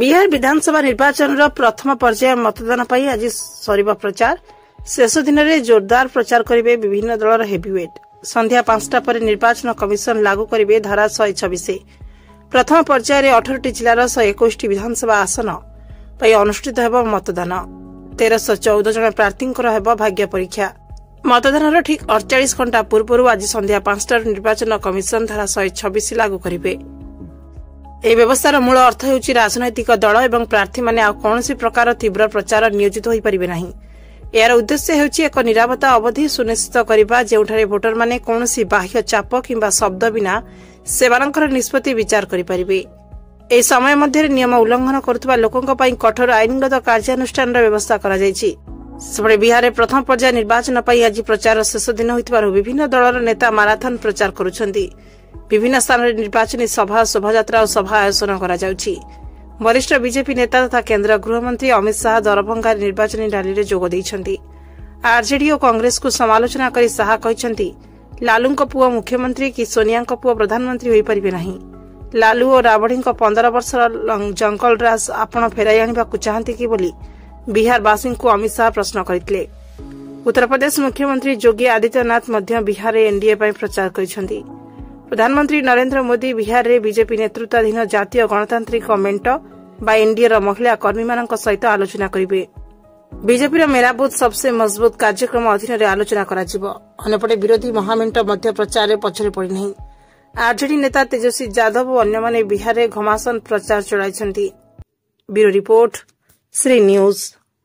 बिहार विधानसभा निर्वाचन प्रथम पर्याय मतदान पर आज सरिबा प्रचार शेष दिन में जोरदार प्रचार करेंगे विभिन्न दलर हेवीवेट संध्या 5टा पर निर्वाचन कमिशन लागू करेंगे धारा 126 प्रथम पर्याय 18टी जिलार 121 विधानसभा आसन पर अनुष्ठित होब मतदान 1314 जन प्रार्थी भाग्य परीक्षा मतदान ठीक 48 घंटा पूर्व आज संध्या 5टार निर्वाचन कमिशन धारा 126 लागू करेंगे। ଏହି ବ୍ୟବସ୍ଥାର ମୂଳ ଅର୍ଥ ହେଉଛି ରାଜନୈତିକ ଦଳ ଏବଂ ପ୍ରାର୍ଥୀମାନେ ଆଉ କୌଣସି ପ୍ରକାର ତୀବ୍ର ପ୍ରଚାର ନିୟୋଜିତ ହୋଇପାରିବେ ନାହିଁ। ଏହାର ଉଦ୍ଦେଶ୍ୟ ହେଉଛି ଏକ ନିରାପତ୍ତା ଅବଧି ସୁନିଶ୍ଚିତ କରିବା ଯେଉଁଠାରେ ଭୋଟରମାନେ କୌଣସି ବାହ୍ୟ ଚାପ କିମ୍ବା ଶବ୍ଦ ବିନା ସେମାନଙ୍କର ନିଷ୍ପତ୍ତି ବିଚାର କରିପାରିବେ। ଏହି ସମୟ ମଧ୍ୟରେ ନିୟମ ଉଲ୍ଲଂଘନ କରୁଥିବା ଲୋକଙ୍କ ପାଇଁ କଠୋର ଆଇନଗତ କାର୍ଯ୍ୟାନୁଷ୍ଠାନର ବ୍ୟବସ୍ଥା କରାଯାଇଛି। ସେପଟେ ବିହାରରେ ପ୍ରଥମ ପର୍ଯ୍ୟାୟ ନିର୍ବାଚନ ପାଇଁ ଆଜି ପ୍ରଚାର ଶେଷ ଦିନ ହୋଇଥିବାରୁ ବିଭିନ୍ନ ଦଳର ନେତା ମାରାଥନ ପ୍ରଚାର କରୁଛନ୍ତି। विभिन्न स्थान में निर्वाचनी सभा शोभायात्रा और सभा आयोजन करा जाउछि। वरिष्ठ बीजेपी नेता तथा केंद्र गृहमंत्री अमित शाह दरभंगा निर्वाचनी रैली में जोग देइछन्ति। आरजेडी और कांग्रेस को समालोचना करी शाह कहिछन्ति लालू पुओ मुख्यमंत्री कि सोनिया पुओ प्रधानमंत्री होई परिबे नाही। लालू और राबड़ी 15 वर्ष जंगल राज आपण फेराई आनिबाकु चाहନ୍ତି कि बोली बिहारवासी को अमित शाह प्रश्न करथिले। उत्तर प्रदेश मुख्यमंत्री योगी आदित्यनाथ मध्य बिहार एनडीए पर प्रचार करिछन्ति। प्रधानमंत्री नरेंद्र मोदी बिहार में बीजेपी नेतृत्वाधीन जातीय गणतांत्रिक मेंट बा एनडीए महिला कर्मी सहित आलोचना करेंगे। बीजेपी मेरा बूथ सबसे मजबूत कार्यक्रम अधीन आलोचना करपटे विरोधी महामेंट प्रचार पछरे पड़ना। आरजेडी नेता तेजस्वी यादव और अन्य बिहार में घमासान प्रचार चलाई। Bureau report Shri news.